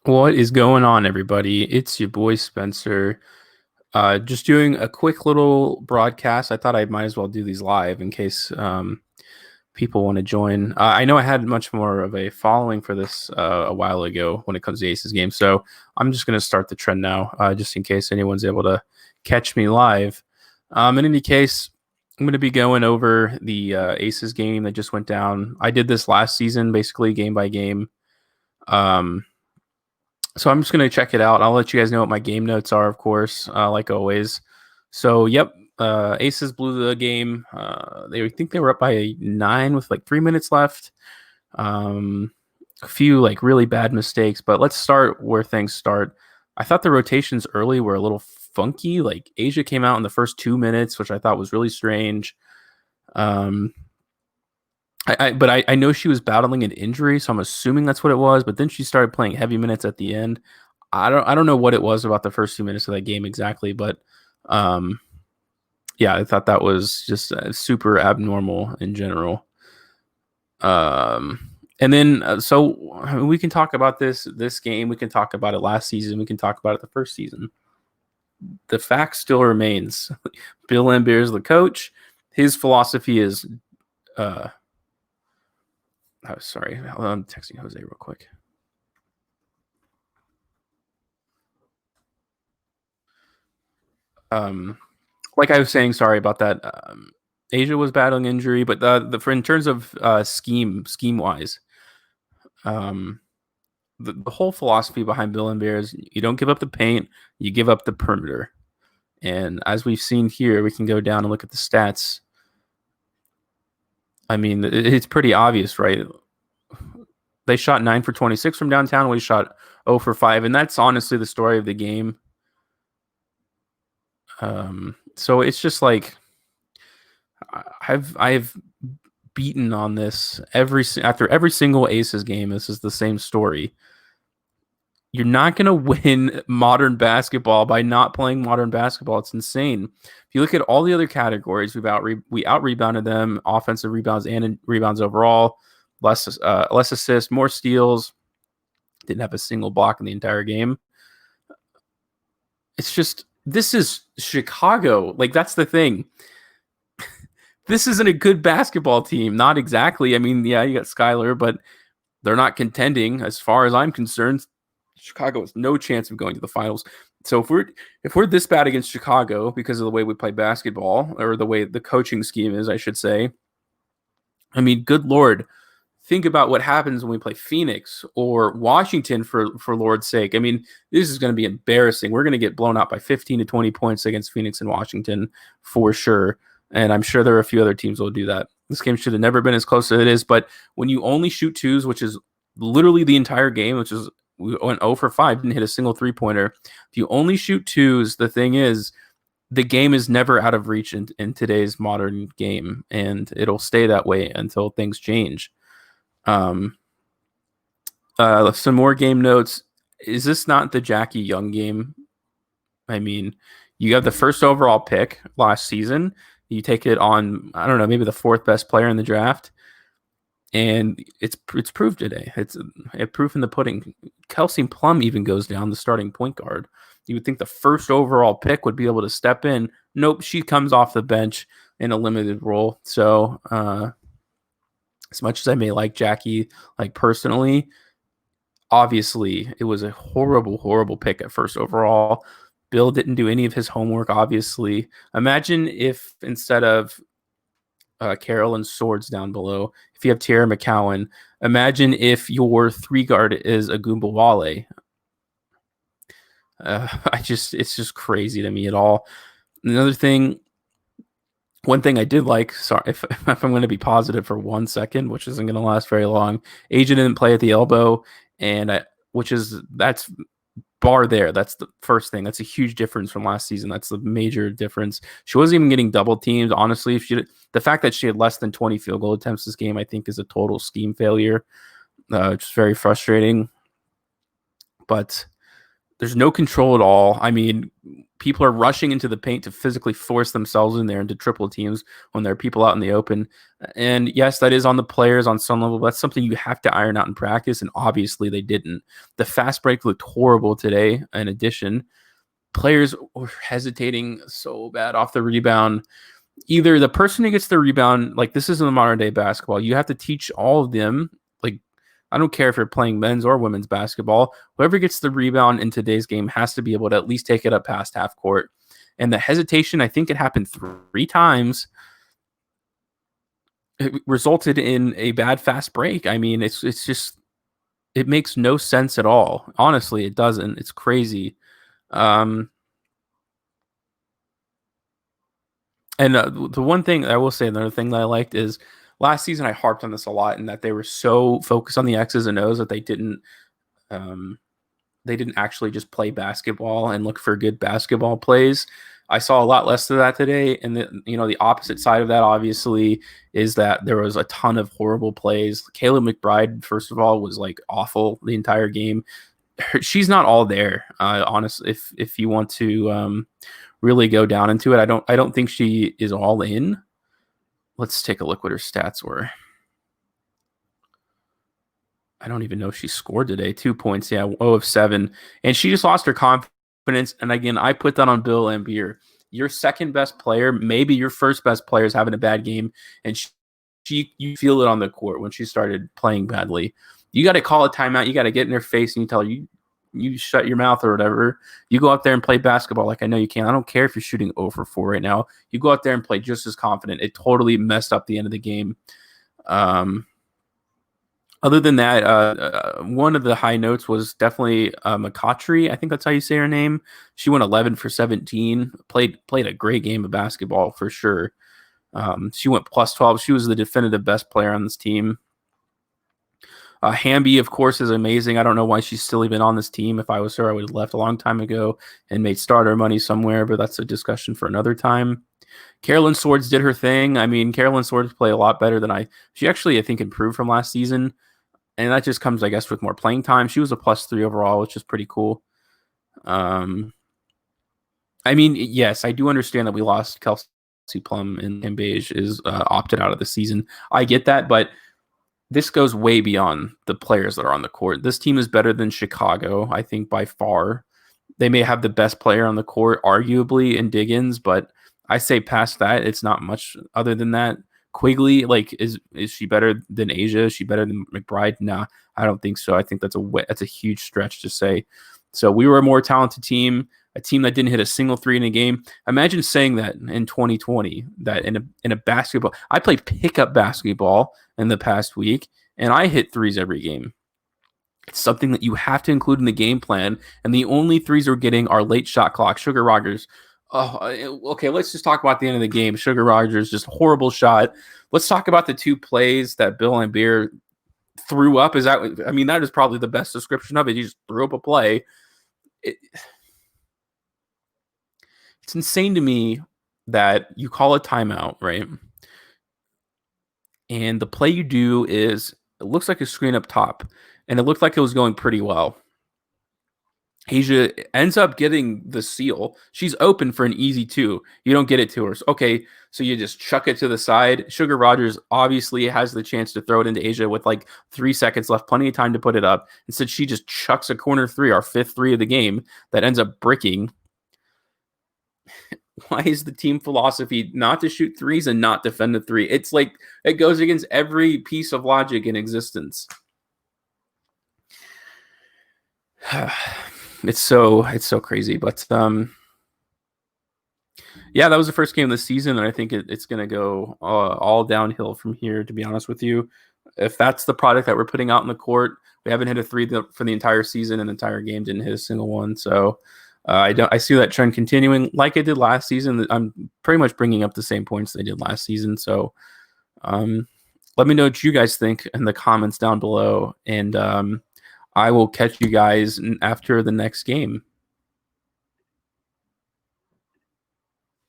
What is going on, everybody? It's your boy Spencer. Just doing a quick little broadcast. I thought I might as well do these live in case people want to join. I know I had much more of a following for this a while ago when it comes to Aces games, so I'm just going to start the trend now, just in case anyone's able to catch me live. In any case, I'm going to be going over the Aces game that just went down. I did this last season, basically game by game. Um, so I'm just going to check it out. I'll let you guys know what my game notes are, of course, like always. So, yep, Aces blew the game. They think they were up by 9 with like 3 minutes left. A few like really bad mistakes, but let's start where things start. I thought the rotations early were a little funky. Like Asia came out in the first 2 minutes, which I thought was really strange. Um, but I know she was battling an injury, so I'm assuming that's what it was. But then she started playing heavy minutes at the end. I don't know what it was about the first 2 minutes of that game exactly, but um, yeah, I thought that was just super abnormal in general. And then so I mean, we can talk about this game. We can talk about it last season. We can talk about it the first season. The fact still remains: Bill Laimbeer is the coach. His philosophy is oh, sorry. I'm texting Jose real quick. Like I was saying, sorry about that. Asia was battling injury, but for in terms of scheme wise, um, the whole philosophy behind Bill and Bear is you don't give up the paint, you give up the perimeter. And as we've seen here, we can go down and look at the stats. I mean, it's pretty obvious, right? They shot 9 for 26 from downtown. We shot 0 for 5, and that's honestly the story of the game. So it's just like I've beaten on this after every single Aces game. This is the same story. You're not going to win modern basketball by not playing modern basketball. It's insane. If you look at all the other categories, we out rebounded them, offensive rebounds and rebounds overall, less assists, more steals. Didn't have a single block in the entire game. It's just this is Chicago. Like that's the thing. This isn't a good basketball team. Not exactly. I mean, yeah, you got Skyler, but they're not contending as far as I'm concerned. Chicago has no chance of going to the finals. So if we're this bad against Chicago because of the way we play basketball or the way the coaching scheme is, I should say. I mean, good Lord, think about what happens when we play Phoenix or Washington for Lord's sake. I mean, this is going to be embarrassing. We're going to get blown out by 15 to 20 points against Phoenix and Washington for sure. And I'm sure there are a few other teams that will do that. This game should have never been as close as it is. But when you only shoot twos, which is literally the entire game, which is we went 0 for 5, didn't hit a single three-pointer. If you only shoot twos, the thing is, the game is never out of reach in today's modern game, and it'll stay that way until things change. Some more game notes. Is this not the Jackie Young game? I mean, you have the first overall pick last season. You take it on, I don't know, maybe the fourth best player in the draft. And it's proved today. It's a proof in the pudding. Kelsey Plum even goes down, the starting point guard. You would think the first overall pick would be able to step in. Nope, she comes off the bench in a limited role. So as much as I may like Jackie, like personally, obviously it was a horrible, horrible pick at first overall. Bill didn't do any of his homework, obviously. Imagine if instead of Carolyn Swords down below, if you have Tierra McCowan, imagine if your 3 guard is a Wale. It's just crazy to me at all. Another thing, one thing I did like, sorry, if I'm going to be positive for 1 second, which isn't going to last very long, Asia didn't play at the elbow, and that's bar there. That's the first thing. That's a huge difference from last season. That's the major difference. She wasn't even getting double teamed. Honestly, the fact that she had less than 20 field goal attempts this game, I think, is a total scheme failure. Which is very frustrating. But There's no control at all. I mean, people are rushing into the paint to physically force themselves in there into triple teams when there are people out in the open. And yes, that is on the players on some level, but that's something you have to iron out in practice. And obviously they didn't. The fast break looked horrible today. In addition, players were hesitating so bad off the rebound. Either the person who gets the rebound, like this is in the modern day basketball, you have to teach all of them, like I don't care if you're playing men's or women's basketball, whoever gets the rebound in today's game has to be able to at least take it up past half court. And the hesitation, I think it happened 3 times. It resulted in a bad fast break. I mean, it's just it makes no sense at all. Honestly, it doesn't. It's crazy. Um, And the one thing I will say, another thing that I liked is last season I harped on this a lot, and that they were so focused on the X's and O's that um, they didn't actually just play basketball and look for good basketball plays. I saw a lot less of that today, and the opposite side of that obviously is that there was a ton of horrible plays. Kayla McBride, first of all, was like awful the entire game. She's not all there. Honestly, if you want to really go down into it, I don't think she is all in. Let's take a look what her stats were. I don't even know if she scored today. 2 points, yeah, 0 of 7, and she just lost her confidence. And again, I put that on Bill Laimbeer. Your second best player, maybe your first best player, is having a bad game, and you feel it on the court when she started playing badly. You got to call a timeout. You got to get in their face and you tell her, you shut your mouth or whatever. You go out there and play basketball like I know you can. I don't care if you're shooting 0 for 4 right now. You go out there and play just as confident. It totally messed up the end of the game. Other than that, one of the high notes was definitely McCautry. I think that's how you say her name. She went 11 for 17. Played a great game of basketball for sure. She went plus 12. She was the definitive best player on this team. Hamby, of course, is amazing. I don't know why she's still even on this team. If I was her, I would have left a long time ago and made starter money somewhere, but that's a discussion for another time. Carolyn Swords did her thing. I mean, Carolyn Swords play a lot better than she actually, I think, improved from last season. And that just comes, I guess, with more playing time. She was a +3 overall, which is pretty cool. I mean, yes, I do understand that we lost Kelsey Plum and Beige is opted out of the season. I get that, but this goes way beyond the players that are on the court. This team is better than Chicago, I think, by far. They may have the best player on the court, arguably, in Diggins, but I say past that, it's not much other than that. Quigley, like, is she better than Asia? Is she better than McBride? Nah, I don't think so. I think that's a huge stretch to say. So we were a more talented team, a team that didn't hit a single 3 in a game. Imagine saying that in 2020, that in a basketball. I played pickup basketball in the past week, and I hit 3s every game. It's something that you have to include in the game plan, and the only 3s we're getting are late shot clock. Sugar Rogers. Oh, okay, let's just talk about the end of the game. Sugar Rogers, just horrible shot. Let's talk about the 2 plays that Bill Laimbeer threw up. That is probably the best description of it. He just threw up a play. It's insane to me that you call a timeout, right? And the play you do is, it looks like a screen up top, and it looked like it was going pretty well. Asia ends up getting the seal. She's open for an easy 2. You don't get it to her. Okay, so you just chuck it to the side. Sugar Rogers obviously has the chance to throw it into Asia with like 3 seconds left, plenty of time to put it up. Instead, she just chucks a corner 3, our 5th 3 of the game, that ends up bricking. Why is the team philosophy not to shoot 3s and not defend a 3? It's like it goes against every piece of logic in existence. It's so crazy, but yeah, that was the first game of the season, and I think it's going to go all downhill from here, to be honest with you. If that's the product that we're putting out in the court, we haven't hit a 3 for the entire season, and the entire game didn't hit a single one. So I see that trend continuing like I did last season. I'm pretty much bringing up the same points they did last season. So let me know what you guys think in the comments down below, and I will catch you guys after the next game.